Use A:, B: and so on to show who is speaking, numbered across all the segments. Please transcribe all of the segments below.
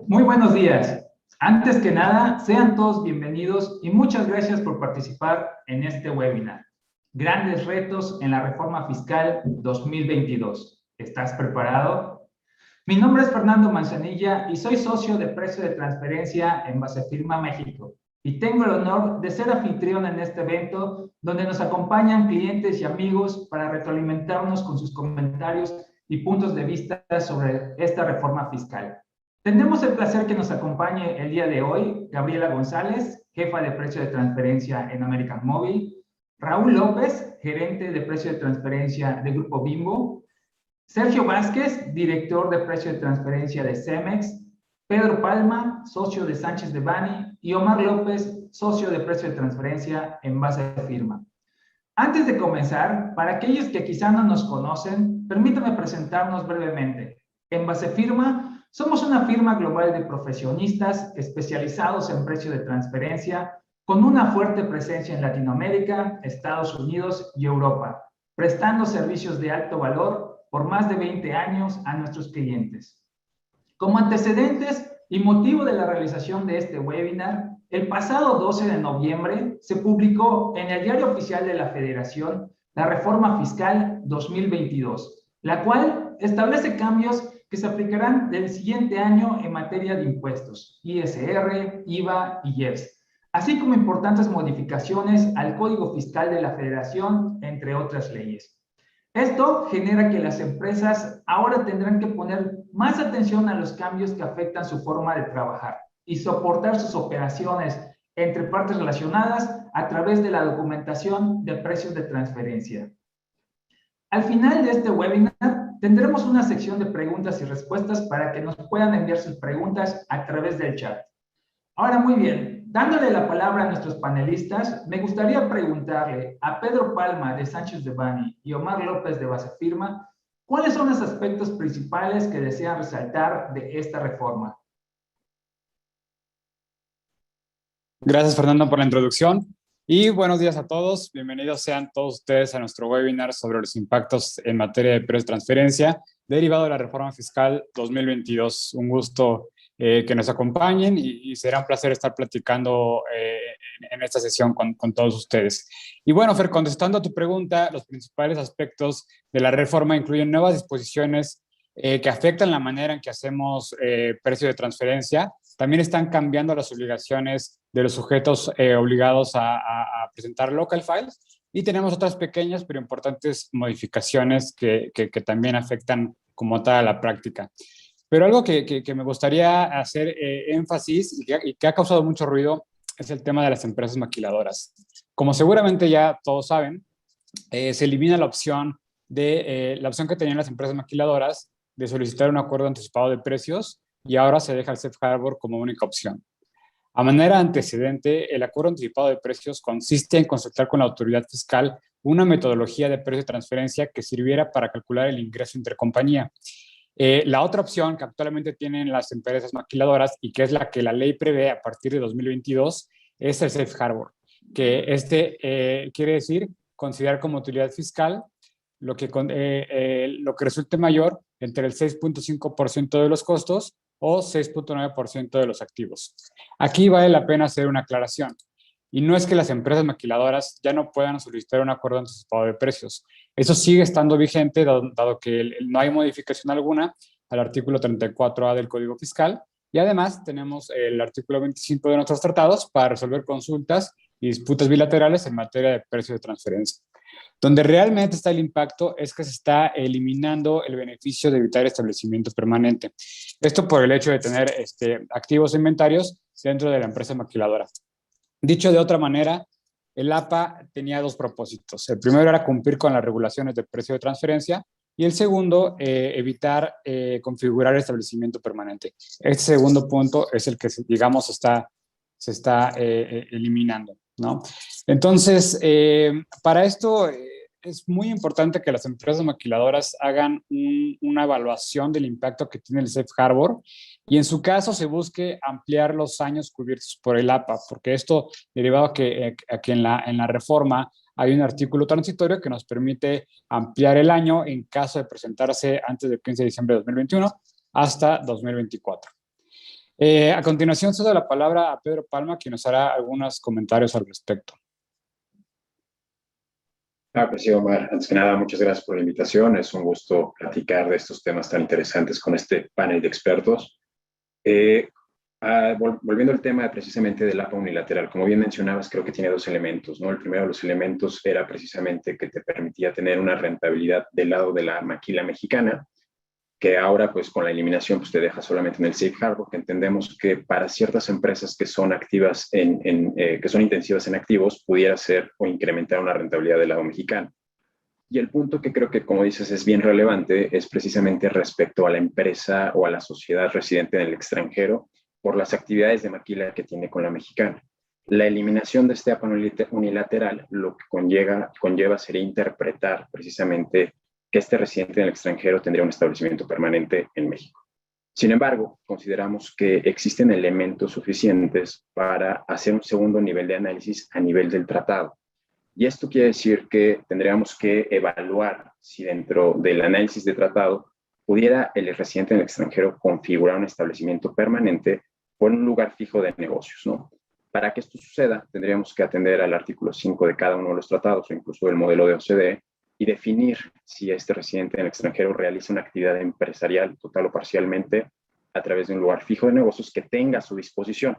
A: Muy buenos días. Antes que nada, sean todos bienvenidos y muchas gracias por participar en este webinar. Grandes retos en la reforma fiscal 2022. ¿Estás preparado? Mi nombre es Fernando Manzanilla y soy socio de Precio de Transferencia en Basefirma México. Y tengo el honor de ser anfitrión en este evento donde nos acompañan clientes y amigos para retroalimentarnos con sus comentarios y puntos de vista sobre esta reforma fiscal. Tendremos el placer que nos acompañe el día de hoy Gabriela González, jefa de precio de transferencia en América Móvil, Raúl López, gerente de precio de transferencia de Grupo Bimbo, Sergio Vázquez, director de precio de transferencia de Cemex, Pedro Palma, socio de Sánchez de Bani, y Omar López, socio de precio de transferencia en Basefirma. Antes de comenzar, para aquellos que quizá no nos conocen, permítanme presentarnos brevemente. En Basefirma somos una firma global de profesionistas especializados en precio de transferencia con una fuerte presencia en Latinoamérica, Estados Unidos y Europa, prestando servicios de alto valor por más de 20 años a nuestros clientes. Como antecedentes y motivo de la realización de este webinar, el pasado 12 de noviembre se publicó en el Diario Oficial de la Federación la Reforma Fiscal 2022, la cual establece cambios que se aplicarán del siguiente año en materia de impuestos, ISR, IVA y IEPS, así como importantes modificaciones al Código Fiscal de la Federación, entre otras leyes. Esto genera que las empresas ahora tendrán que poner más atención a los cambios que afectan su forma de trabajar y soportar sus operaciones entre partes relacionadas a través de la documentación de precios de transferencia. Al final de este webinar tendremos una sección de preguntas y respuestas para que nos puedan enviar sus preguntas a través del chat. Ahora, muy bien, dándole la palabra a nuestros panelistas, me gustaría preguntarle a Pedro Palma de Sánchez de Bani y Omar López de Basefirma, ¿cuáles son los aspectos principales que desean resaltar de esta reforma?
B: Gracias, Fernando, por la introducción. Y buenos días a todos. Bienvenidos sean todos ustedes a nuestro webinar sobre los impactos en materia de precios de transferencia derivado de la reforma fiscal 2022. Un gusto que nos acompañen y será un placer estar platicando en esta sesión con todos ustedes. Y bueno, Fer, contestando a tu pregunta, los principales aspectos de la reforma incluyen nuevas disposiciones que afectan la manera en que hacemos precio de transferencia. También están cambiando las obligaciones de los sujetos obligados a presentar local files, y tenemos otras pequeñas pero importantes modificaciones que también afectan como tal a la práctica. Pero algo que me gustaría hacer énfasis y que ha causado mucho ruido es el tema de las empresas maquiladoras. Como seguramente ya todos saben, se elimina la opción que tenían las empresas maquiladoras de solicitar un acuerdo anticipado de precios, y ahora se deja el safe harbor como única opción. A manera de antecedente, el acuerdo anticipado de precios consiste en consultar con la autoridad fiscal una metodología de precio de transferencia que sirviera para calcular el ingreso intercompañía. La otra opción que actualmente tienen las empresas maquiladoras y que es la que la ley prevé a partir de 2022 es el safe harbor, que quiere decir considerar como utilidad fiscal lo que resulte mayor entre el 6.5% de los costos o 6.9% de los activos. Aquí vale la pena hacer una aclaración. Y no es que las empresas maquiladoras ya no puedan solicitar un acuerdo anticipado de precios. Eso sigue estando vigente, dado que no hay modificación alguna al artículo 34A del Código Fiscal. Y además tenemos el artículo 25 de nuestros tratados para resolver consultas y disputas bilaterales en materia de precio de transferencia. Donde realmente está el impacto es que se está eliminando el beneficio de evitar establecimiento permanente. Esto por el hecho de tener activos e inventarios dentro de la empresa maquiladora. Dicho de otra manera, el APA tenía dos propósitos. El primero era cumplir con las regulaciones de precio de transferencia y el segundo, evitar configurar el establecimiento permanente. Este segundo punto es el que, digamos, se está eliminando, ¿no? Entonces, para esto es muy importante que las empresas maquiladoras hagan una evaluación del impacto que tiene el safe harbor y en su caso se busque ampliar los años cubiertos por el APA, porque esto derivado a que en la reforma hay un artículo transitorio que nos permite ampliar el año en caso de presentarse antes del 15 de diciembre de 2021 hasta 2024. A continuación, cedo la palabra a Pedro Palma, quien nos hará algunos comentarios al respecto.
C: Pues sí, Omar, antes que nada, muchas gracias por la invitación. Es un gusto platicar de estos temas tan interesantes con este panel de expertos. Volviendo al tema precisamente del APA unilateral, como bien mencionabas, creo que tiene dos elementos, ¿no? El primero de los elementos era precisamente que te permitía tener una rentabilidad del lado de la maquila mexicana, que ahora pues con la eliminación pues te deja solamente en el safe harbor, que entendemos que para ciertas empresas que son activas que son intensivas en activos, pudiera ser o incrementar una rentabilidad del lado mexicano. Y el punto que creo que, como dices, es bien relevante es precisamente respecto a la empresa o a la sociedad residente en el extranjero por las actividades de maquila que tiene con la mexicana. La eliminación de este APA unilateral lo que conlleva sería interpretar precisamente que este residente en el extranjero tendría un establecimiento permanente en México. Sin embargo, consideramos que existen elementos suficientes para hacer un segundo nivel de análisis a nivel del tratado. Y esto quiere decir que tendríamos que evaluar si dentro del análisis de tratado pudiera el residente en el extranjero configurar un establecimiento permanente por un lugar fijo de negocios, ¿no? Para que esto suceda, tendríamos que atender al artículo 5 de cada uno de los tratados o incluso del modelo de OCDE y definir si este residente en el extranjero realiza una actividad empresarial total o parcialmente a través de un lugar fijo de negocios que tenga a su disposición.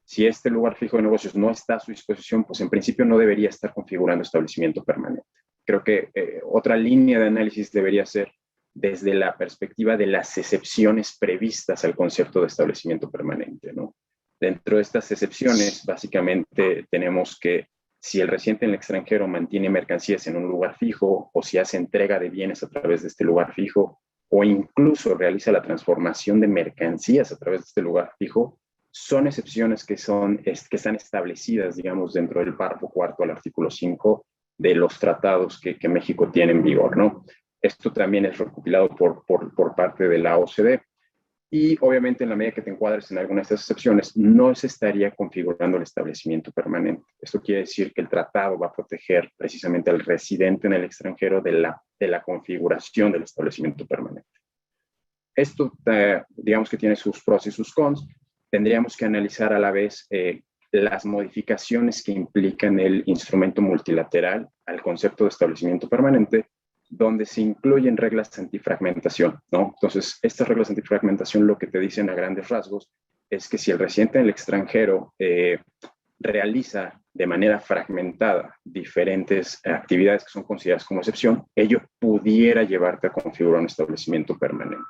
C: Si este lugar fijo de negocios no está a su disposición, pues en principio no debería estar configurando establecimiento permanente. Creo que otra línea de análisis debería ser desde la perspectiva de las excepciones previstas al concepto de establecimiento permanente, ¿no? Dentro de estas excepciones, básicamente tenemos que si el residente en el extranjero mantiene mercancías en un lugar fijo o si hace entrega de bienes a través de este lugar fijo o incluso realiza la transformación de mercancías a través de este lugar fijo, son excepciones que están establecidas, digamos, dentro del párrafo cuarto al artículo 5 de los tratados que México tiene en vigor, ¿no? Esto también es recopilado por parte de la OCDE. Y obviamente en la medida que te encuadres en alguna de estas excepciones, no se estaría configurando el establecimiento permanente. Esto quiere decir que el tratado va a proteger precisamente al residente en el extranjero de la configuración del establecimiento permanente. Esto, digamos que tiene sus pros y sus cons. Tendríamos que analizar a la vez las modificaciones que implican el instrumento multilateral al concepto de establecimiento permanente, donde se incluyen reglas antifragmentación, ¿no? Entonces, estas reglas antifragmentación lo que te dicen a grandes rasgos es que si el residente en el extranjero realiza de manera fragmentada diferentes actividades que son consideradas como excepción, ello pudiera llevarte a configurar un establecimiento permanente.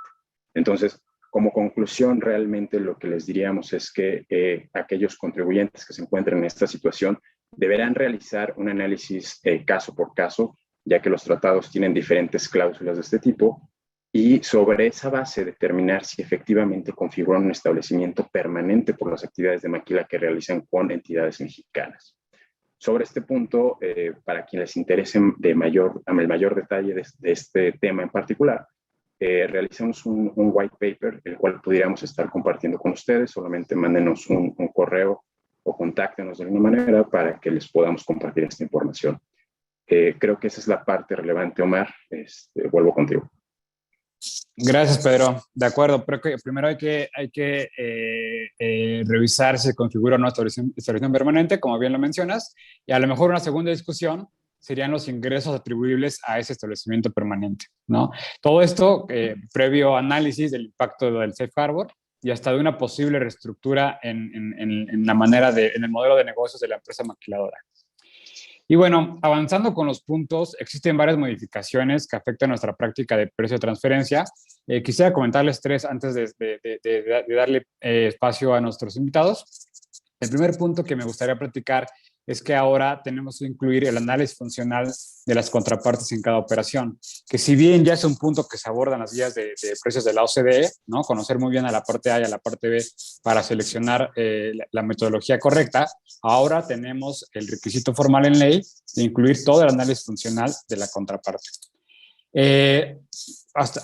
C: Entonces, como conclusión, realmente lo que les diríamos es que aquellos contribuyentes que se encuentren en esta situación deberán realizar un análisis caso por caso, ya que los tratados tienen diferentes cláusulas de este tipo, y sobre esa base determinar si efectivamente configuran un establecimiento permanente por las actividades de maquila que realizan con entidades mexicanas. Sobre este punto, para quienes les interese el mayor detalle de este tema en particular, realizamos un white paper, el cual pudiéramos estar compartiendo con ustedes. Solamente mándenos un correo o contáctenos de alguna manera para que les podamos compartir esta información. Creo que esa es la parte relevante, Omar. Vuelvo contigo.
B: Gracias, Pedro. De acuerdo, pero primero hay que revisar si se configura una establecimiento permanente, como bien lo mencionas, y a lo mejor una segunda discusión serían los ingresos atribuibles a ese establecimiento permanente, ¿no? Todo esto previo análisis del impacto del safe harbor y hasta de una posible reestructura en la manera en el modelo de negocios de la empresa maquiladora. Y bueno, avanzando con los puntos, existen varias modificaciones que afectan nuestra práctica de precio de transferencia. Quisiera comentarles tres antes de darle espacio a nuestros invitados. El primer punto que me gustaría platicar es que ahora tenemos que incluir el análisis funcional de las contrapartes en cada operación, que si bien ya es un punto que se aborda en las guías de precios de la OCDE, ¿no? Conocer muy bien a la parte A y a la parte B para seleccionar la metodología correcta, ahora tenemos el requisito formal en ley de incluir todo el análisis funcional de la contraparte.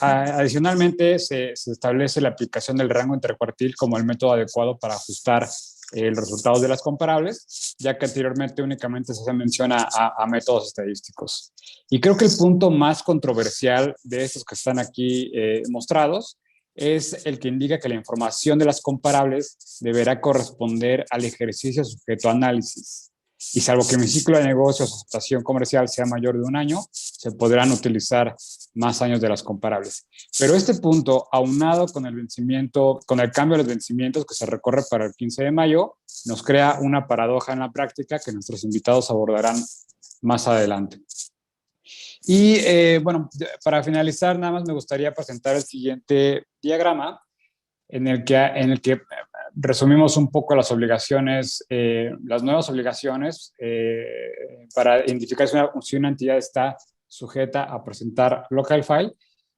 B: Adicionalmente, se establece la aplicación del rango intercuartil como el método adecuado para ajustar los resultados de las comparables, ya que anteriormente únicamente se menciona a métodos estadísticos. Y creo que el punto más controversial de estos que están aquí mostrados es el que indica que la información de las comparables deberá corresponder al ejercicio sujeto a análisis. Y salvo que mi ciclo de negocios o aceptación comercial sea mayor de 1 año, se podrán utilizar más años de las comparables. Pero este punto, aunado con el vencimiento, con el cambio de los vencimientos que se recorre para el 15 de mayo, nos crea una paradoja en la práctica que nuestros invitados abordarán más adelante. Y bueno, para finalizar, nada más me gustaría presentar el siguiente diagrama en el que resumimos un poco las obligaciones, las nuevas obligaciones para identificar si una entidad está sujeta a presentar local file.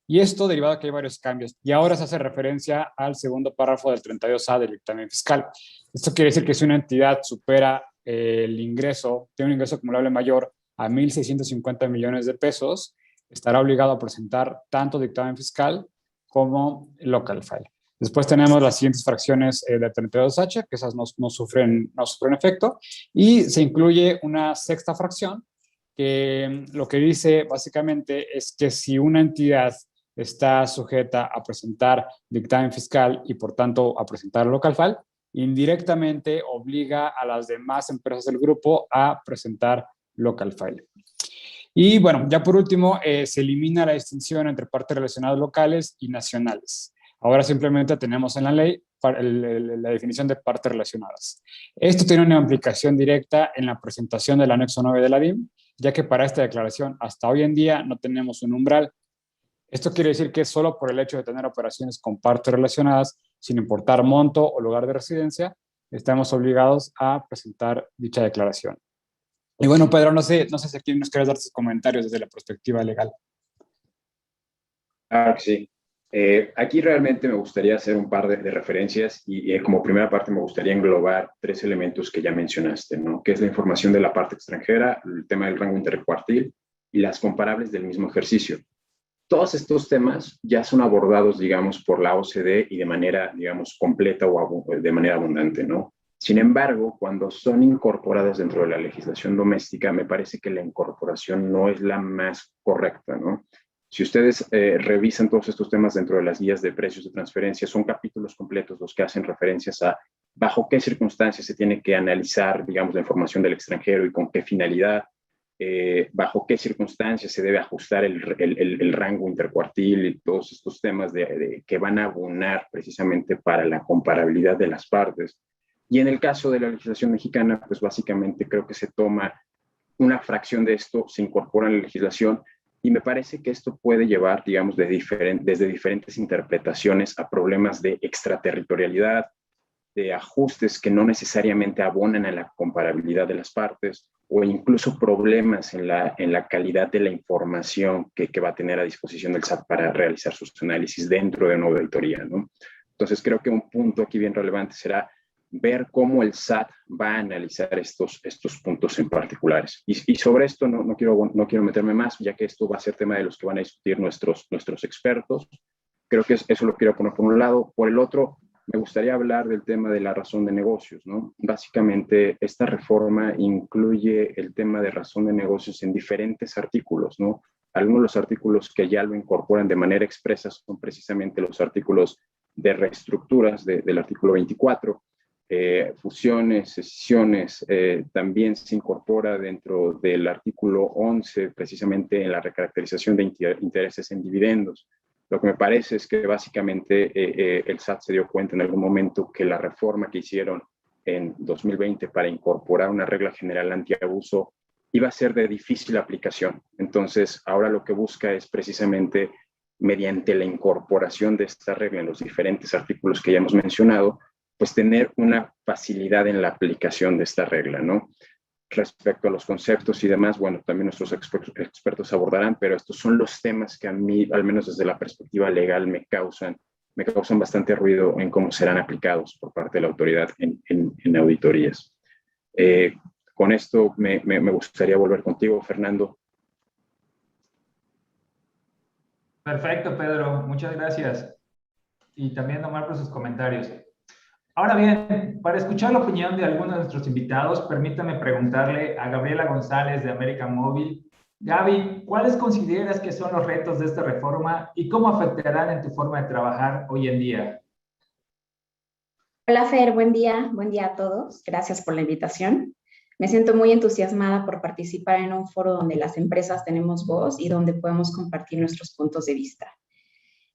B: Y esto derivado de que hay varios cambios. Y ahora se hace referencia al segundo párrafo del 32A del dictamen fiscal. Esto quiere decir que si una entidad supera el ingreso, tiene un ingreso acumulable mayor a 1.650 millones de pesos, estará obligado a presentar tanto dictamen fiscal como local file. Después tenemos las siguientes fracciones de 32H, que esas no sufren efecto, y se incluye una sexta fracción, que lo que dice básicamente es que si una entidad está sujeta a presentar dictamen fiscal y por tanto a presentar local file, indirectamente obliga a las demás empresas del grupo a presentar local file. Y bueno, ya por último, se elimina la distinción entre partes relacionadas locales y nacionales. Ahora simplemente tenemos en la ley la definición de partes relacionadas. Esto tiene una implicación directa en la presentación del anexo 9 de la DIM, ya que para esta declaración hasta hoy en día no tenemos un umbral. Esto quiere decir que solo por el hecho de tener operaciones con partes relacionadas, sin importar monto o lugar de residencia, estamos obligados a presentar dicha declaración. Y bueno, Pedro, no sé si aquí nos quieres dar tus comentarios desde la perspectiva legal.
C: Claro que sí. Aquí realmente me gustaría hacer un par de referencias y como primera parte me gustaría englobar 3 elementos que ya mencionaste, ¿no? Que es la información de la parte extranjera, el tema del rango intercuartil y las comparables del mismo ejercicio. Todos estos temas ya son abordados, digamos, por la OCDE y de manera, digamos, completa o de manera abundante, ¿no? Sin embargo, cuando son incorporadas dentro de la legislación doméstica, me parece que la incorporación no es la más correcta, ¿no? Si ustedes revisan todos estos temas dentro de las guías de precios de transferencia, son capítulos completos los que hacen referencias a bajo qué circunstancias se tiene que analizar, digamos, la información del extranjero y con qué finalidad, bajo qué circunstancias se debe ajustar el rango intercuartil y todos estos temas que van a abonar precisamente para la comparabilidad de las partes. Y en el caso de la legislación mexicana, pues básicamente creo que se toma una fracción de esto, se incorpora en la legislación y me parece que esto puede llevar, digamos, desde diferentes interpretaciones a problemas de extraterritorialidad, de ajustes que no necesariamente abonan a la comparabilidad de las partes o incluso problemas en la calidad de la información que va a tener a disposición del SAT para realizar sus análisis dentro de una auditoría, ¿no? Entonces creo que un punto aquí bien relevante será ver cómo el SAT va a analizar estos puntos en particulares. Y sobre esto no quiero meterme más, ya que esto va a ser tema de los que van a discutir nuestros expertos. Creo que eso lo quiero poner por un lado. Por el otro, me gustaría hablar del tema de la razón de negocios, ¿no? Básicamente, esta reforma incluye el tema de razón de negocios en diferentes artículos, ¿no? Algunos de los artículos que ya lo incorporan de manera expresa son precisamente los artículos de reestructuras del artículo 24, fusiones, escisiones, también se incorpora dentro del artículo 11, precisamente en la recaracterización de intereses en dividendos. Lo que me parece es que básicamente el SAT se dio cuenta en algún momento que la reforma que hicieron en 2020 para incorporar una regla general antiabuso iba a ser de difícil aplicación. Entonces, ahora lo que busca es precisamente, mediante la incorporación de esta regla en los diferentes artículos que ya hemos mencionado, pues tener una facilidad en la aplicación de esta regla, ¿no? Respecto a los conceptos y demás, bueno, también nuestros expertos abordarán, pero estos son los temas que a mí, al menos desde la perspectiva legal, me causan bastante ruido en cómo serán aplicados por parte de la autoridad en auditorías. Con esto me gustaría volver contigo, Fernando.
A: Perfecto, Pedro. Muchas gracias. Y también Omar por sus comentarios. Ahora bien, para escuchar la opinión de algunos de nuestros invitados, permítame preguntarle a Gabriela González de América Móvil Gaby, ¿cuáles consideras que son los retos de esta reforma y cómo afectarán en tu forma de trabajar hoy en día?
D: Hola Fer, buen día a todos. Gracias por la invitación. Me siento muy entusiasmada por participar en un foro donde las empresas tenemos voz y donde podemos compartir nuestros puntos de vista.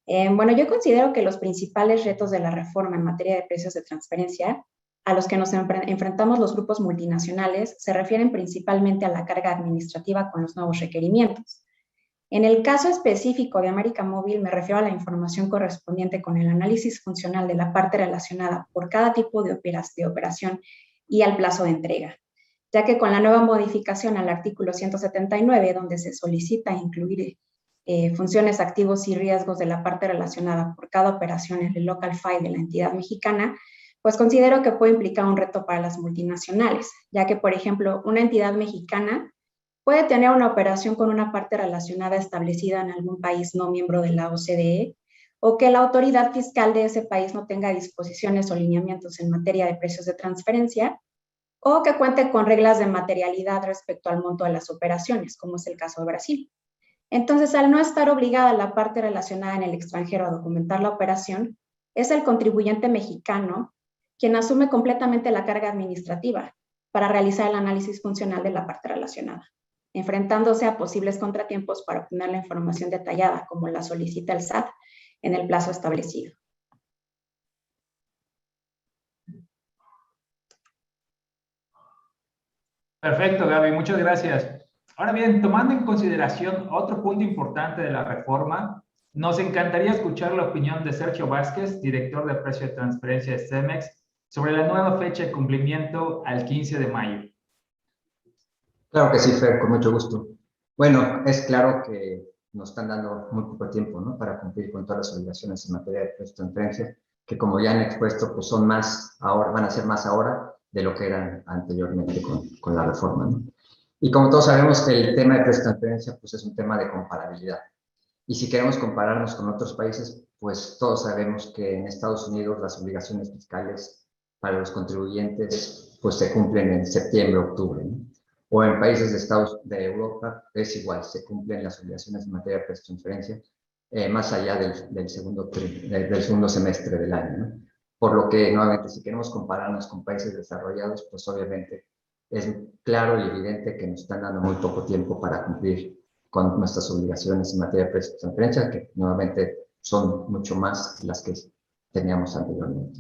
D: Bueno, yo considero que los principales retos de la reforma en materia de precios de transferencia a los que nos enfrentamos los grupos multinacionales se refieren principalmente a la carga administrativa con los nuevos requerimientos. En el caso específico de América Móvil, me refiero a la información correspondiente con el análisis funcional de la parte relacionada por cada tipo de operación y al plazo de entrega, ya que con la nueva modificación al artículo 179, donde se solicita incluir funciones, activos y riesgos de la parte relacionada por cada operación en el local file de la entidad mexicana, pues considero que puede implicar un reto para las multinacionales, ya que, por ejemplo, una entidad mexicana puede tener una operación con una parte relacionada establecida en algún país no miembro de la OCDE, o que la autoridad fiscal de ese país no tenga disposiciones o lineamientos en materia de precios de transferencia, o que cuente con reglas de materialidad respecto al monto de las operaciones, como es el caso de Brasil. Entonces, al no estar obligada la parte relacionada en el extranjero a documentar la operación, es el contribuyente mexicano quien asume completamente la carga administrativa para realizar el análisis funcional de la parte relacionada, enfrentándose a posibles contratiempos para obtener la información detallada, como la solicita el SAT, en el plazo establecido.
A: Perfecto, Gaby, muchas gracias. Ahora bien, tomando en consideración otro punto importante de la reforma, nos encantaría escuchar la opinión de Sergio Vázquez, director de precio de transferencia de CEMEX, sobre la nueva fecha de cumplimiento al 15 de mayo.
E: Claro que sí, Fer, con mucho gusto. Bueno, es claro que nos están dando muy poco tiempo, ¿no?, para cumplir con todas las obligaciones en materia de precio de transferencia, que como ya han expuesto, pues son más ahora, van a ser más ahora de lo que eran anteriormente con la reforma, ¿no? Y como todos sabemos que el tema de precio de transferencia, pues es un tema de comparabilidad. Y si queremos compararnos con otros países, pues todos sabemos que en Estados Unidos las obligaciones fiscales para los contribuyentes pues se cumplen en septiembre, octubre, ¿no? O en países de Europa es igual, se cumplen las obligaciones en materia de transferencia más allá del segundo semestre del año, ¿no? Por lo que, nuevamente, si queremos compararnos con países desarrollados, pues obviamente es claro y evidente que nos están dando muy poco tiempo para cumplir con nuestras obligaciones en materia de transferencia, que nuevamente son mucho más las que teníamos anteriormente.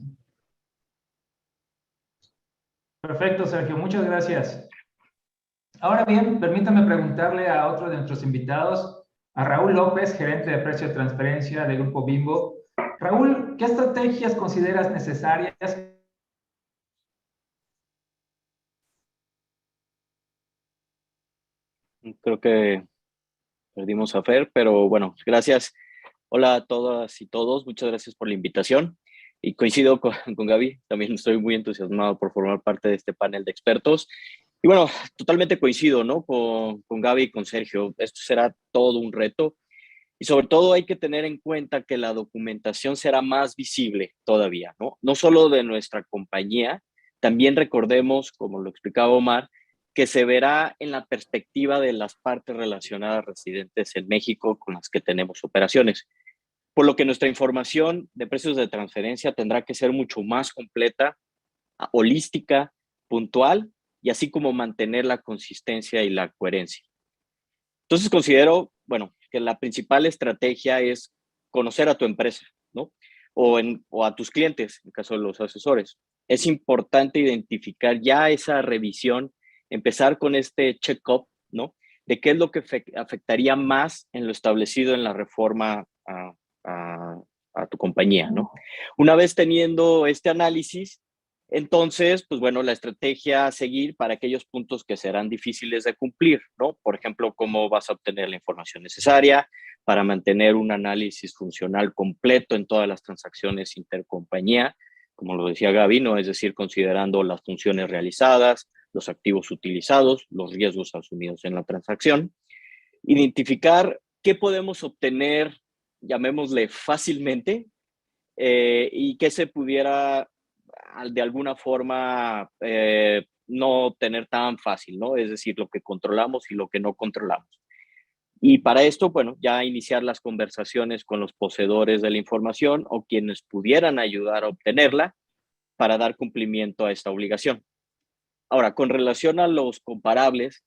A: Perfecto, Sergio, muchas gracias. Ahora bien, permítame preguntarle a otro de nuestros invitados, a Raúl López, gerente de precio de transferencia de Grupo Bimbo. Raúl, ¿qué estrategias consideras necesarias?
F: Creo que perdimos a Fer, pero bueno, gracias. Hola a todas y todos, muchas gracias por la invitación. Y coincido con Gaby, también estoy muy entusiasmado por formar parte de este panel de expertos. Y bueno, totalmente coincido, ¿no?, con Gaby y con Sergio. Esto será todo un reto. Y sobre todo hay que tener en cuenta que la documentación será más visible todavía, ¿no? No solo de nuestra compañía, también recordemos, como lo explicaba Omar, que se verá en la perspectiva de las partes relacionadas residentes en México con las que tenemos operaciones. Por lo que nuestra información de precios de transferencia tendrá que ser mucho más completa, holística, puntual, y así como mantener la consistencia y la coherencia. Entonces considero, bueno, que la principal estrategia es conocer a tu empresa, ¿no? O a tus clientes, en caso de los asesores. Es importante identificar ya esa revisión, empezar con este check-up, ¿no?, de qué es lo que afectaría más en lo establecido en la reforma a tu compañía, ¿no? Una vez teniendo este análisis, entonces, pues bueno, la estrategia a seguir para aquellos puntos que serán difíciles de cumplir, ¿no? Por ejemplo, cómo vas a obtener la información necesaria para mantener un análisis funcional completo en todas las transacciones intercompañía, como lo decía Gaby, ¿no? Es decir, considerando las funciones realizadas, los activos utilizados, los riesgos asumidos en la transacción. Identificar qué podemos obtener, llamémosle fácilmente, y qué se pudiera de alguna forma no tener tan fácil, ¿no? Es decir, lo que controlamos y lo que no controlamos. Y para esto, bueno, ya iniciar las conversaciones con los poseedores de la información o quienes pudieran ayudar a obtenerla para dar cumplimiento a esta obligación. Ahora, con relación a los comparables,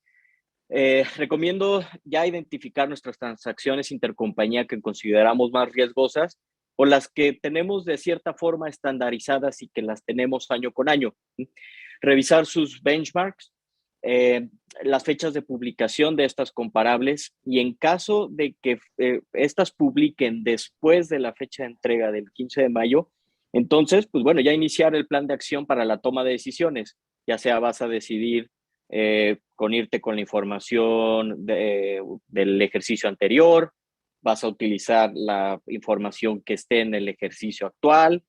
F: recomiendo ya identificar nuestras transacciones intercompañía que consideramos más riesgosas o las que tenemos de cierta forma estandarizadas y que las tenemos año con año. Revisar sus benchmarks, las fechas de publicación de estas comparables y en caso de que estas publiquen después de la fecha de entrega del 15 de mayo, entonces, pues bueno, ya iniciar el plan de acción para la toma de decisiones, ya sea vas a decidir con irte con la información del ejercicio anterior, vas a utilizar la información que esté en el ejercicio actual,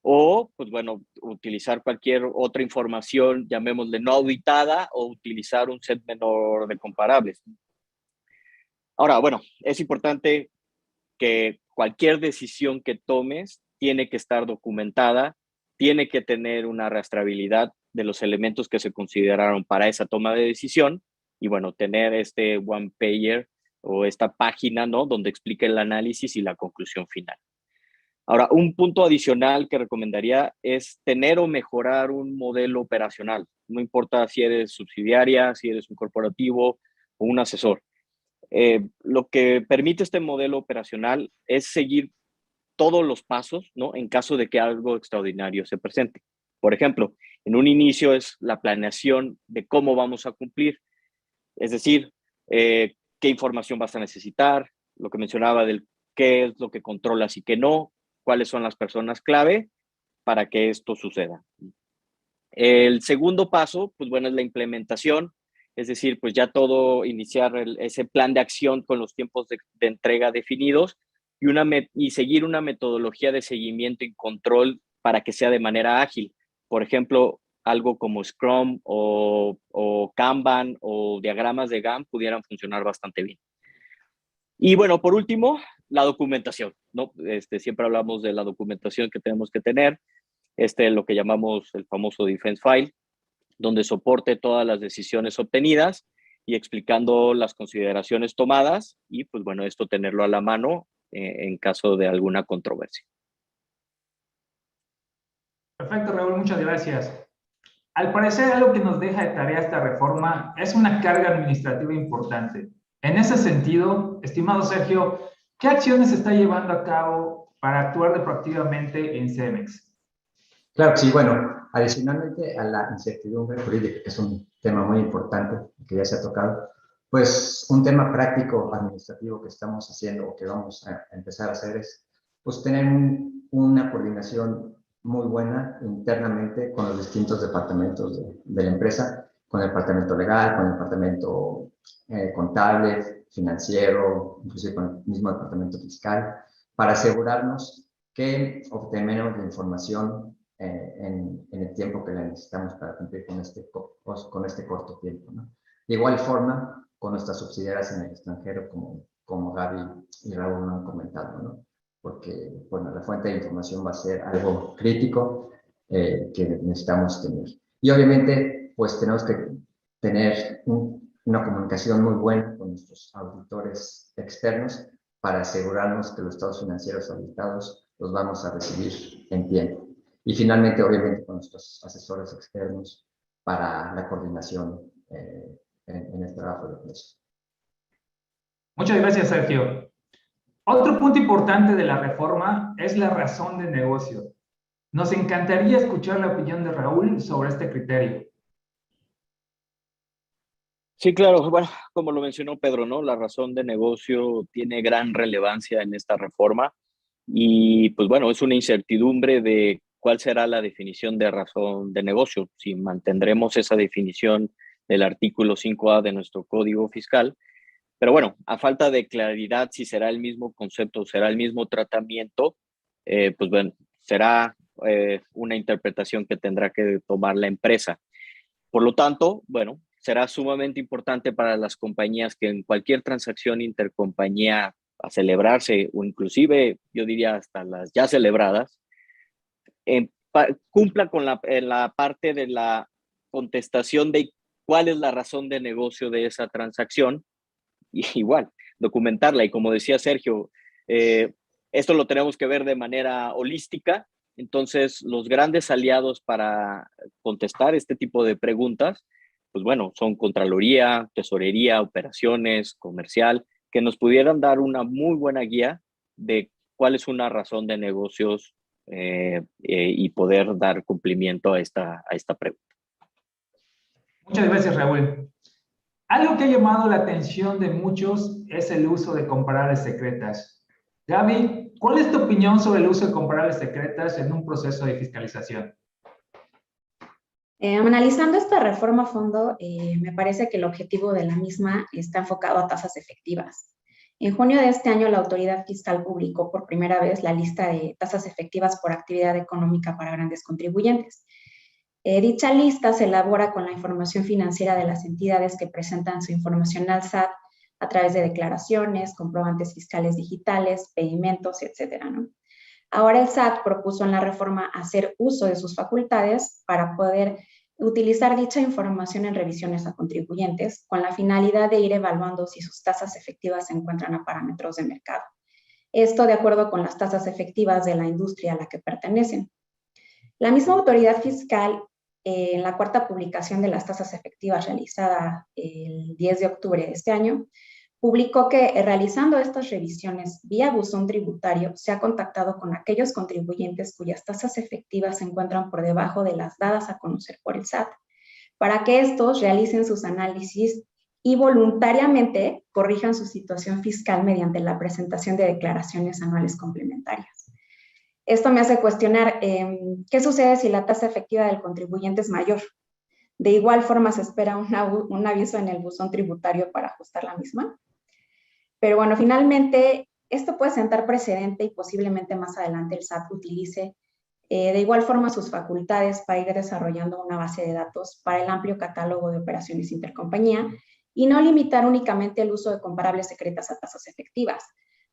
F: o, pues bueno, utilizar cualquier otra información, llamémosle no auditada, o utilizar un set menor de comparables. Ahora, bueno, es importante que cualquier decisión que tomes tiene que estar documentada, tiene que tener una rastreabilidad de los elementos que se consideraron para esa toma de decisión y, bueno, tener este one-pager o esta página, ¿no?, donde explica el análisis y la conclusión final. Ahora, un punto adicional que recomendaría es tener o mejorar un modelo operacional. No importa si eres subsidiaria, si eres un corporativo o un asesor. Lo que permite este modelo operacional es seguir todos los pasos, ¿no?, en caso de que algo extraordinario se presente. Por ejemplo, en un inicio es la planeación de cómo vamos a cumplir, es decir, qué información vas a necesitar, lo que mencionaba del qué es lo que controlas y qué no, cuáles son las personas clave para que esto suceda. El segundo paso, pues bueno, es la implementación, es decir, pues ya todo iniciar ese plan de acción con los tiempos de entrega definidos y seguir una metodología de seguimiento y control para que sea de manera ágil. Por ejemplo, algo como Scrum o Kanban o diagramas de Gantt pudieran funcionar bastante bien. Y bueno, por último, la documentación, ¿no? Siempre hablamos de la documentación que tenemos que tener, lo que llamamos el famoso Defense File, donde soporte todas las decisiones obtenidas y explicando las consideraciones tomadas y, pues bueno, esto tenerlo a la mano en caso de alguna controversia.
A: Perfecto, Raúl, muchas gracias. Al parecer, algo que nos deja de tarea esta reforma es una carga administrativa importante. En ese sentido, estimado Sergio, ¿qué acciones se está llevando a cabo para actuar de proactivamente en CEMEX?
E: Claro que sí, bueno, adicionalmente a la incertidumbre jurídica, que es un tema muy importante que ya se ha tocado, pues un tema práctico administrativo que estamos haciendo o que vamos a empezar a hacer es pues tener una coordinación muy buena internamente con los distintos departamentos de la empresa, con el departamento legal, con el departamento contable, financiero, inclusive con el mismo departamento fiscal, para asegurarnos que obtenemos la información en el tiempo que la necesitamos para cumplir con este corto tiempo, ¿no? De igual forma, con nuestras subsidiarias en el extranjero, como Gaby y Raúl me han comentado, ¿no? Porque, bueno, la fuente de información va a ser algo crítico que necesitamos tener. Y obviamente, pues tenemos que tener una comunicación muy buena con nuestros auditores externos para asegurarnos que los estados financieros auditados los vamos a recibir en tiempo. Y finalmente, obviamente, con nuestros asesores externos para la coordinación en el trabajo de precios.
A: Muchas gracias, Sergio. Otro punto importante de la reforma es la razón de negocio. Nos encantaría escuchar la opinión de Raúl sobre este criterio.
F: Sí, claro. Bueno, como lo mencionó Pedro, ¿no? La razón de negocio tiene gran relevancia en esta reforma y, pues bueno, es una incertidumbre de cuál será la definición de razón de negocio. Si mantendremos esa definición del artículo 5A de nuestro Código Fiscal, pero bueno, a falta de claridad si será el mismo concepto o será el mismo tratamiento, pues bueno, será una interpretación que tendrá que tomar la empresa. Por lo tanto, bueno, será sumamente importante para las compañías que en cualquier transacción intercompañía a celebrarse, o inclusive yo diría hasta las ya celebradas, cumpla con la parte de la contestación de cuál es la razón de negocio de esa transacción. Y igual, documentarla. Y como decía Sergio, esto lo tenemos que ver de manera holística. Entonces, los grandes aliados para contestar este tipo de preguntas, pues bueno, son Contraloría, Tesorería, Operaciones, Comercial, que nos pudieran dar una muy buena guía de cuál es una razón de negocios y poder dar cumplimiento a esta pregunta.
A: Muchas gracias, Raúl. Algo que ha llamado la atención de muchos es el uso de comparables secretas. Gaby, ¿cuál es tu opinión sobre el uso de comparables secretas en un proceso de fiscalización?
D: Analizando esta reforma a fondo, me parece que el objetivo de la misma está enfocado a tasas efectivas. En junio de este año, la autoridad fiscal publicó por primera vez la lista de tasas efectivas por actividad económica para grandes contribuyentes. Dicha lista se elabora con la información financiera de las entidades que presentan su información al SAT a través de declaraciones, comprobantes fiscales digitales, pedimentos, etcétera, ¿no? Ahora el SAT propuso en la reforma hacer uso de sus facultades para poder utilizar dicha información en revisiones a contribuyentes con la finalidad de ir evaluando si sus tasas efectivas se encuentran a parámetros de mercado. Esto de acuerdo con las tasas efectivas de la industria a la que pertenecen. La misma autoridad fiscal, en la cuarta publicación de las tasas efectivas realizada el 10 de octubre de este año, publicó que realizando estas revisiones vía buzón tributario se ha contactado con aquellos contribuyentes cuyas tasas efectivas se encuentran por debajo de las dadas a conocer por el SAT, para que estos realicen sus análisis y voluntariamente corrijan su situación fiscal mediante la presentación de declaraciones anuales complementarias. Esto me hace cuestionar qué sucede si la tasa efectiva del contribuyente es mayor. De igual forma se espera un aviso en el buzón tributario para ajustar la misma. Pero bueno, finalmente, esto puede sentar precedente y posiblemente más adelante el SAT utilice de igual forma sus facultades para ir desarrollando una base de datos para el amplio catálogo de operaciones intercompañía y no limitar únicamente el uso de comparables secretas a tasas efectivas.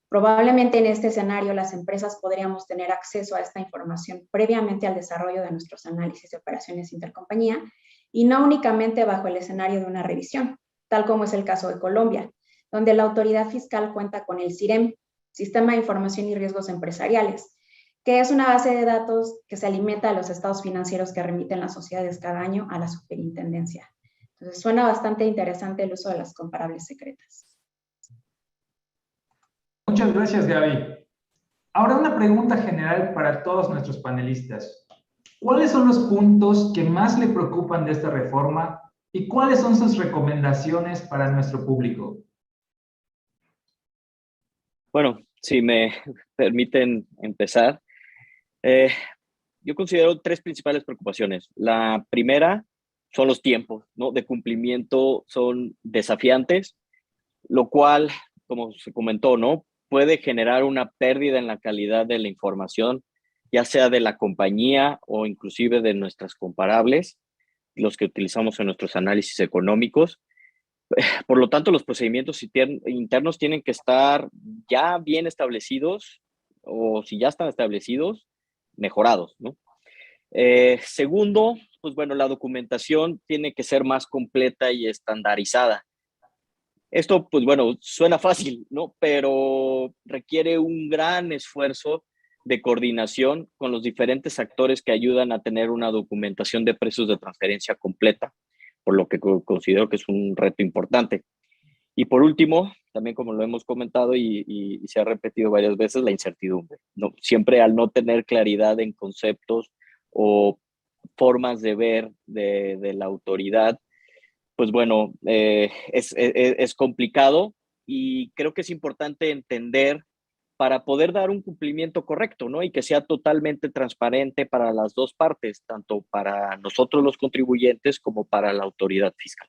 D: Probablemente en este escenario las empresas podríamos tener acceso a esta información previamente al desarrollo de nuestros análisis de operaciones intercompañía y no únicamente bajo el escenario de una revisión, tal como es el caso de Colombia, donde la autoridad fiscal cuenta con el SIREM, Sistema de Información y Riesgos Empresariales, que es una base de datos que se alimenta a los estados financieros que remiten las sociedades cada año a la superintendencia. Entonces suena bastante interesante el uso de las comparables secretas.
A: Muchas gracias, Gaby. Ahora una pregunta general para todos nuestros panelistas. ¿Cuáles son los puntos que más le preocupan de esta reforma y cuáles son sus recomendaciones para nuestro público?
F: Bueno, si me permiten empezar, yo considero 3 principales preocupaciones. La primera son los tiempos, ¿no?, de cumplimiento, son desafiantes, lo cual, como se comentó, ¿no?, puede generar una pérdida en la calidad de la información, ya sea de la compañía o inclusive de nuestras comparables, los que utilizamos en nuestros análisis económicos. Por lo tanto, los procedimientos internos tienen que estar ya bien establecidos o si ya están establecidos, mejorados, ¿no? Segundo, pues bueno, la documentación tiene que ser más completa y estandarizada. Esto, pues bueno, suena fácil, ¿no? Pero requiere un gran esfuerzo de coordinación con los diferentes actores que ayudan a tener una documentación de precios de transferencia completa, por lo que considero que es un reto importante. Y por último, también como lo hemos comentado y se ha repetido varias veces, la incertidumbre, ¿no? Siempre al no tener claridad en conceptos o formas de ver de la autoridad, pues bueno, es complicado y creo que es importante entender para poder dar un cumplimiento correcto, ¿no? Y que sea totalmente transparente para las dos partes, tanto para nosotros los contribuyentes como para la autoridad fiscal.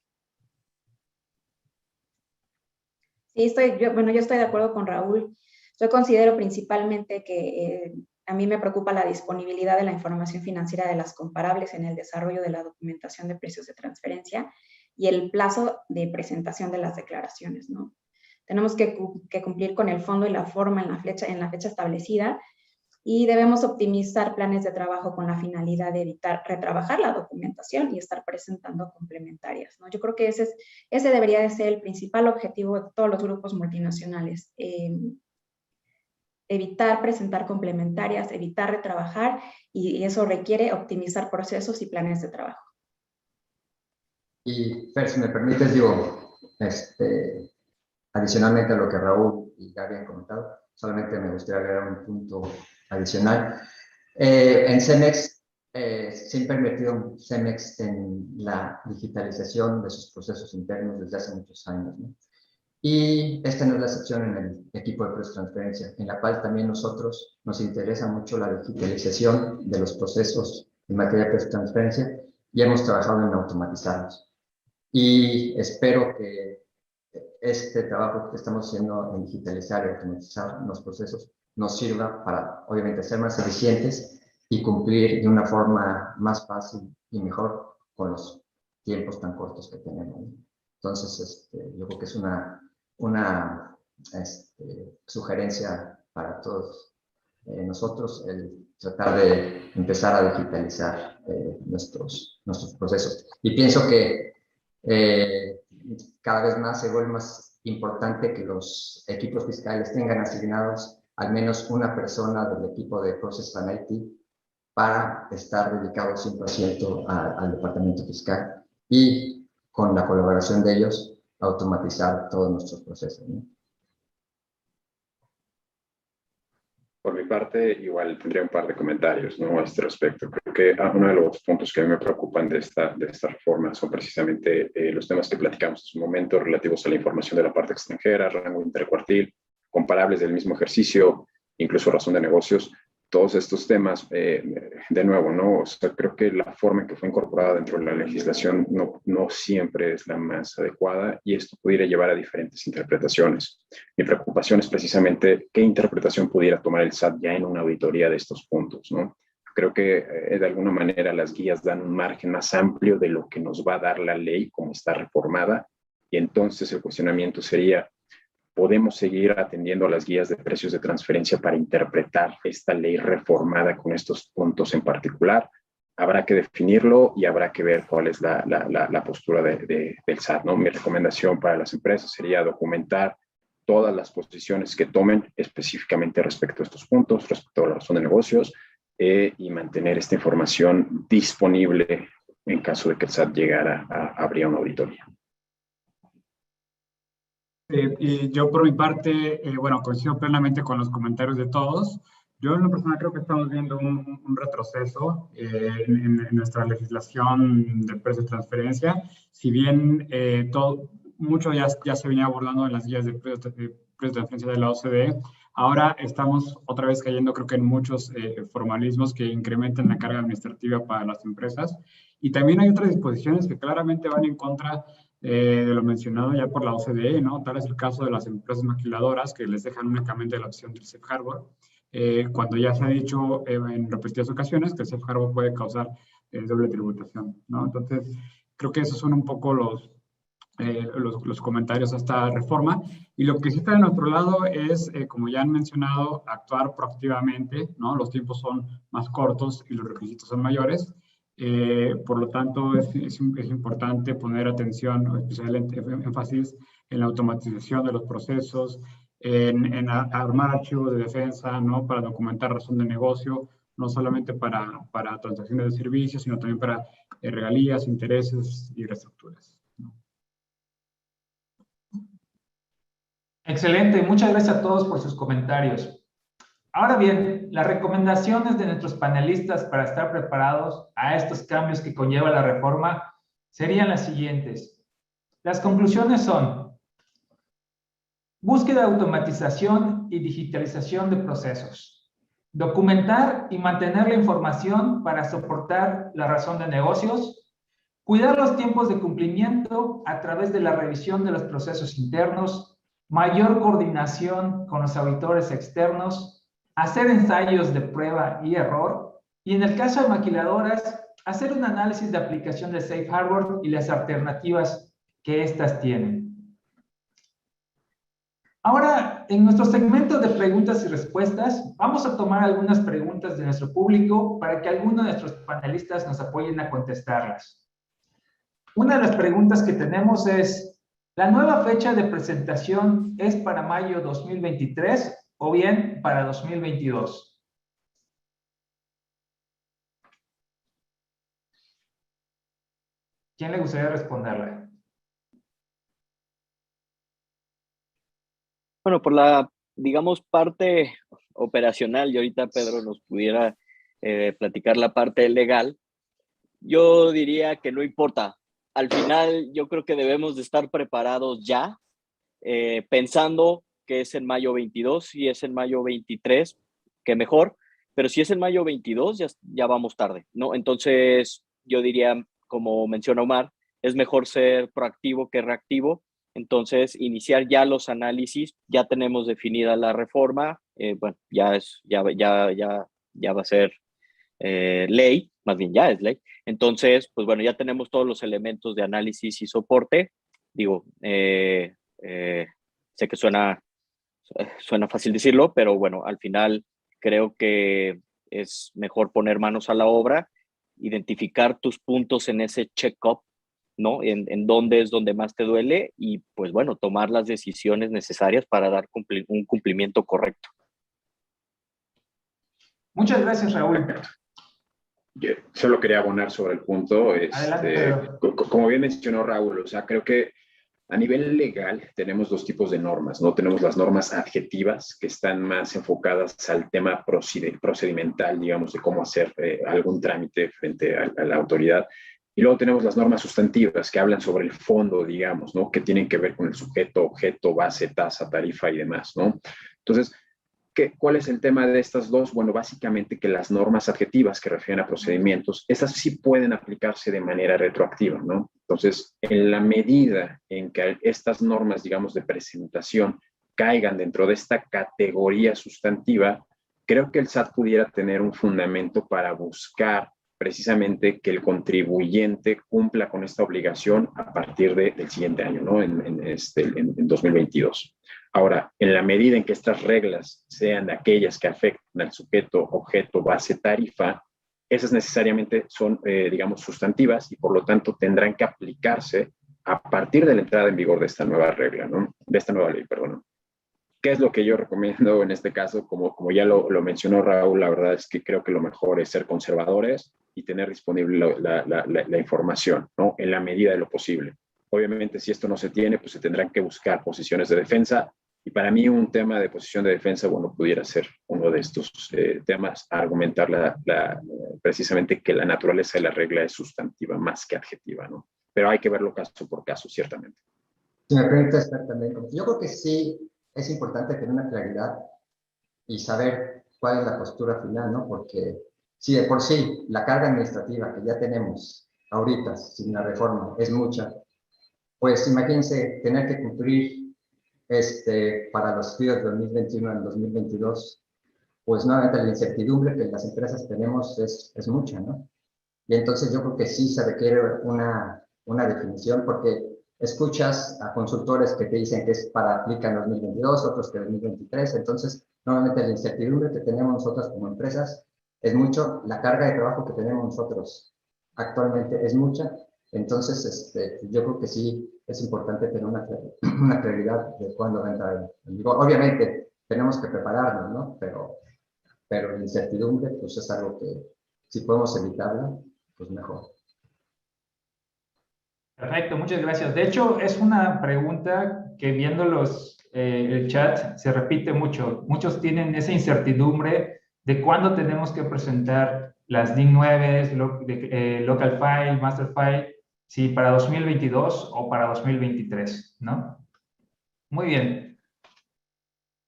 D: Sí, yo estoy de acuerdo con Raúl. Yo considero principalmente que a mí me preocupa la disponibilidad de la información financiera de las comparables en el desarrollo de la documentación de precios de transferencia y el plazo de presentación de las declaraciones, ¿no? Tenemos que cumplir con el fondo y la forma en la fecha establecida Y debemos optimizar planes de trabajo con la finalidad de evitar retrabajar la documentación y estar presentando complementarias, ¿no? Yo creo que ese debería de ser el principal objetivo de todos los grupos multinacionales. Evitar presentar complementarias, evitar retrabajar, y eso requiere optimizar procesos y planes de trabajo.
E: Y Fer, si me permites, digo, adicionalmente a lo que Raúl y Gaby han comentado, solamente me gustaría agregar un punto adicional. En CEMEX, se ha invertido CEMEX en la digitalización de sus procesos internos desde hace muchos años, ¿no? Y esta no es la excepción en el equipo de Press Transferencia, en la cual también nosotros nos interesa mucho la digitalización de los procesos en materia de Press Transferencia y hemos trabajado en automatizarlos. Y espero que este trabajo que estamos haciendo en digitalizar y automatizar los procesos nos sirva para, obviamente, ser más eficientes y cumplir de una forma más fácil y mejor con los tiempos tan cortos que tenemos. Entonces, yo creo que es una sugerencia para todos nosotros el tratar de empezar a digitalizar nuestros procesos. Y pienso que cada vez más se vuelve más importante que los equipos fiscales tengan asignados al menos una persona del equipo de Process Analytics para estar dedicado 100% al departamento fiscal y con la colaboración de ellos automatizar todos nuestros procesos, ¿no?
C: Por mi parte, igual tendría un par de comentarios, ¿no?, a este respecto. Creo que uno de los puntos que a mí me preocupan de esta reforma son precisamente los temas que platicamos en su momento relativos a la información de la parte extranjera, rango intercuartil, comparables del mismo ejercicio, incluso razón de negocios. Todos estos temas, de nuevo, ¿no? O sea, creo que la forma en que fue incorporada dentro de la legislación no siempre es la más adecuada y esto pudiera llevar a diferentes interpretaciones. Mi preocupación es precisamente qué interpretación pudiera tomar el SAT ya en una auditoría de estos puntos, ¿no? Creo que de alguna manera las guías dan un margen más amplio de lo que nos va a dar la ley como está reformada y entonces el cuestionamiento sería: ¿podemos seguir atendiendo a las guías de precios de transferencia para interpretar esta ley reformada con estos puntos en particular? Habrá que definirlo y habrá que ver cuál es la postura del SAT, ¿no? Mi recomendación para las empresas sería documentar todas las posiciones que tomen específicamente respecto a estos puntos, respecto a la razón de negocios, y mantener esta información disponible en caso de que el SAT llegara a abrir una auditoría.
B: Y yo por mi parte, bueno, coincido plenamente con los comentarios de todos. Yo en lo personal creo que estamos viendo un retroceso en nuestra legislación de precios de transferencia. Si bien mucho ya se venía abordando en las guías de precios de transferencia de la OCDE, ahora estamos otra vez cayendo, creo que en muchos formalismos que incrementan la carga administrativa para las empresas. Y también hay otras disposiciones que claramente van en contra de lo mencionado ya por la OCDE, ¿no? Tal es el caso de las empresas maquiladoras que les dejan únicamente la opción del safe harbor, cuando ya se ha dicho en repetidas ocasiones que el safe harbor puede causar doble tributación, ¿no? Entonces, creo que esos son un poco los comentarios a esta reforma. Y lo que sí está de nuestro lado es, como ya han mencionado, actuar proactivamente, ¿no? Los tiempos son más cortos y los requisitos son mayores. Por lo tanto, es importante poner atención, especial énfasis en la automatización de los procesos, en armar archivos de defensa, ¿no? Para documentar razón de negocio, no solamente para transacciones de servicios, sino también para regalías, intereses y reestructuras, ¿no?
A: Excelente, muchas gracias a todos por sus comentarios. Ahora bien, las recomendaciones de nuestros panelistas para estar preparados a estos cambios que conlleva la reforma serían las siguientes. Las conclusiones son: búsqueda de automatización y digitalización de procesos. Documentar y mantener la información para soportar la razón de negocios. Cuidar los tiempos de cumplimiento a través de la revisión de los procesos internos. Mayor coordinación con los auditores externos. Hacer ensayos de prueba y error, y en el caso de maquiladoras, hacer un análisis de aplicación de Safe Harbor y las alternativas que éstas tienen. Ahora, en nuestro segmento de preguntas y respuestas, vamos a tomar algunas preguntas de nuestro público para que algunos de nuestros panelistas nos apoyen a contestarlas. Una de las preguntas que tenemos es, ¿la nueva fecha de presentación es para mayo 2023 o bien para 2022? ¿Quién le gustaría responderle?
F: Bueno, por la, digamos, parte operacional, y ahorita Pedro nos pudiera platicar la parte legal, yo diría que no importa. Al final, yo creo que debemos de estar preparados ya, pensando que es en mayo 22, si es en mayo 23, que mejor, pero si es en mayo 22, ya vamos tarde, ¿no? Entonces, yo diría, como menciona Omar, es mejor ser proactivo que reactivo. Entonces, iniciar ya los análisis, ya tenemos definida la reforma, bueno, ya va a ser ley, más bien ya es ley. Entonces, pues bueno, ya tenemos todos los elementos de análisis y soporte. Digo, sé que suena fácil decirlo, pero bueno, al final creo que es mejor poner manos a la obra, identificar tus puntos en ese check-up, ¿no? En dónde es donde más te duele y pues bueno, tomar las decisiones necesarias para dar un cumplimiento correcto.
A: Muchas gracias, Raúl.
C: Yo solo quería abonar sobre el punto.
A: Adelante,
C: como bien mencionó Raúl, o sea, creo que a nivel legal tenemos dos tipos de normas, ¿no? Tenemos las normas adjetivas, que están más enfocadas al tema procedimental, digamos, de cómo hacer algún trámite frente a la autoridad. Y luego tenemos las normas sustantivas, que hablan sobre el fondo, digamos, ¿no? Que tienen que ver con el sujeto, objeto, base, tasa, tarifa y demás, ¿no? Entonces, ¿cuál es el tema de estas dos? Bueno, básicamente que las normas adjetivas que refieren a procedimientos, esas sí pueden aplicarse de manera retroactiva, ¿no? Entonces, en la medida en que estas normas, digamos, de presentación caigan dentro de esta categoría sustantiva, creo que el SAT pudiera tener un fundamento para buscar precisamente que el contribuyente cumpla con esta obligación a partir del siguiente año, ¿no? En 2022. Ahora, en la medida en que estas reglas sean aquellas que afectan al sujeto, objeto, base, tarifa, esas necesariamente son, digamos, sustantivas y por lo tanto tendrán que aplicarse a partir de la entrada en vigor de esta nueva regla, ¿no? De esta nueva ley, perdón. ¿Qué es lo que yo recomiendo en este caso? Como ya lo mencionó Raúl, la verdad es que creo que lo mejor es ser conservadores y tener disponible la información, ¿no? En la medida de lo posible. Obviamente, si esto no se tiene, pues se tendrán que buscar posiciones de defensa. Y para mí un tema de posición de defensa, bueno, pudiera ser uno de estos temas, argumentar precisamente que la naturaleza de la regla es sustantiva más que adjetiva, ¿no? Pero hay que verlo caso por caso, ciertamente.
E: Si me permites también, yo creo que sí es importante tener una claridad y saber cuál es la postura final, ¿no? Porque si de por sí la carga administrativa que ya tenemos ahorita sin la reforma es mucha, pues imagínense tener que cumplir para los estudios de 2021 en 2022, pues nuevamente la incertidumbre que las empresas tenemos es mucha, ¿no? Y entonces yo creo que sí se requiere una definición, porque escuchas a consultores que te dicen que es para aplicar en 2022, otros que en 2023, entonces nuevamente la incertidumbre que tenemos nosotros como empresas es mucho, la carga de trabajo que tenemos nosotros actualmente es mucha, entonces yo creo que sí es importante tener una claridad de cuándo va a entrar en vigor. Obviamente tenemos que prepararnos, ¿no? Pero la incertidumbre pues es algo que si podemos evitarla, pues mejor.
A: Perfecto, muchas gracias. De hecho, es una pregunta que viendo el chat se repite mucho. Muchos tienen esa incertidumbre de cuándo tenemos que presentar las DIN 9, Local File, Master File, si para 2022 o para 2023, ¿no? Muy bien.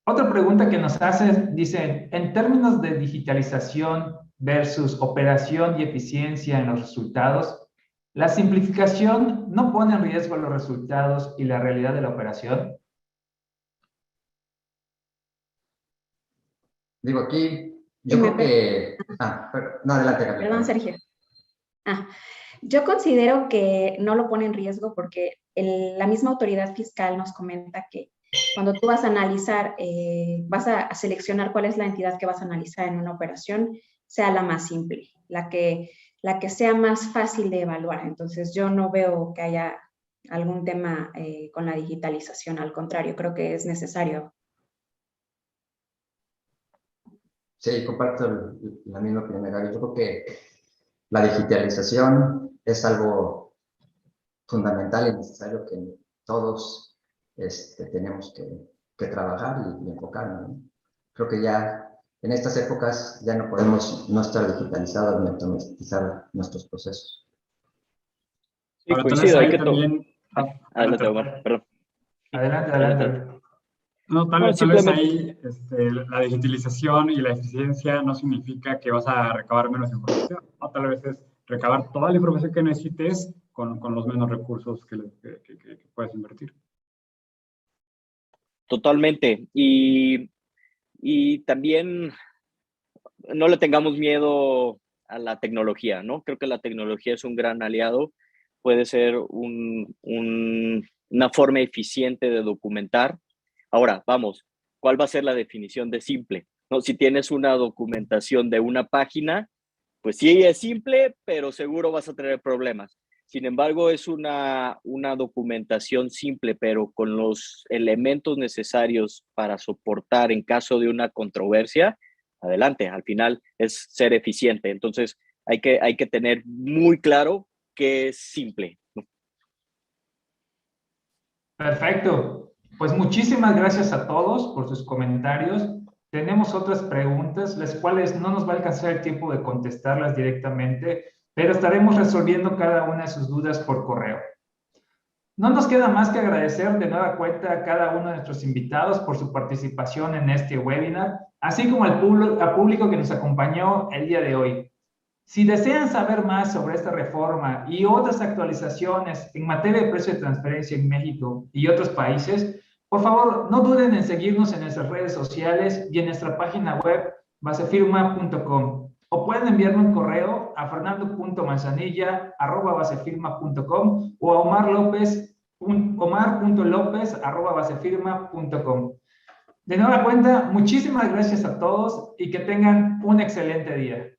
A: Otra pregunta que nos hacen, dice, en términos de digitalización versus operación y eficiencia en los resultados, ¿la simplificación no pone en riesgo los resultados y la realidad de la operación?
E: Digo, aquí, yo creo que... no, adelante, Gabriel.
D: Perdón, Sergio. Yo considero que no lo pone en riesgo porque la misma autoridad fiscal nos comenta que cuando tú vas a analizar, vas a seleccionar cuál es la entidad que vas a analizar en una operación, sea la más simple, la que sea más fácil de evaluar. Entonces, yo no veo que haya algún tema con la digitalización, al contrario, creo que es necesario.
E: Sí, comparto la misma opinión, Gaby. Yo creo que la digitalización es algo fundamental y necesario que todos tenemos que trabajar y enfocarnos, ¿no? Creo que ya en estas épocas ya no podemos no estar digitalizados ni automatizar nuestros procesos.
F: Sí,
B: Ahora, tal vez
F: coincido, hay
B: ahí
F: que
B: también...
F: Adelante, Omar, perdón.
A: Adelante,
F: Adelante.
A: adelante.
B: No, tal
F: No,
B: vez
F: simplemente,
B: ahí la digitalización y la eficiencia no significa que vas a recabar menos información, ¿no? Tal vez es recabar toda la información que necesites con los menos recursos que puedes invertir.
F: totalmente. Y también no le tengamos miedo a la tecnología, ¿no? Creo que la tecnología es un gran aliado, puede ser una forma eficiente de documentar. Ahora, vamos, ¿cuál va a ser la definición de simple? ¿No? Si tienes una documentación de una página, pues sí es simple, pero seguro vas a tener problemas. Sin embargo, es una documentación simple, pero con los elementos necesarios para soportar en caso de una controversia, adelante. Al final es ser eficiente. Entonces, hay que tener muy claro qué es simple.
A: Perfecto. Pues muchísimas gracias a todos por sus comentarios. Tenemos otras preguntas, las cuales no nos va a alcanzar el tiempo de contestarlas directamente, pero estaremos resolviendo cada una de sus dudas por correo. No nos queda más que agradecer de nueva cuenta a cada uno de nuestros invitados por su participación en este webinar, así como al público que nos acompañó el día de hoy. Si desean saber más sobre esta reforma y otras actualizaciones en materia de precio de transferencia en México y otros países, por favor, no duden en seguirnos en nuestras redes sociales y en nuestra página web basefirma.com, o pueden enviarme un correo a fernando.manzanilla@basefirma.com o a omar.lopez@basefirma.com. De nueva cuenta, muchísimas gracias a todos y que tengan un excelente día.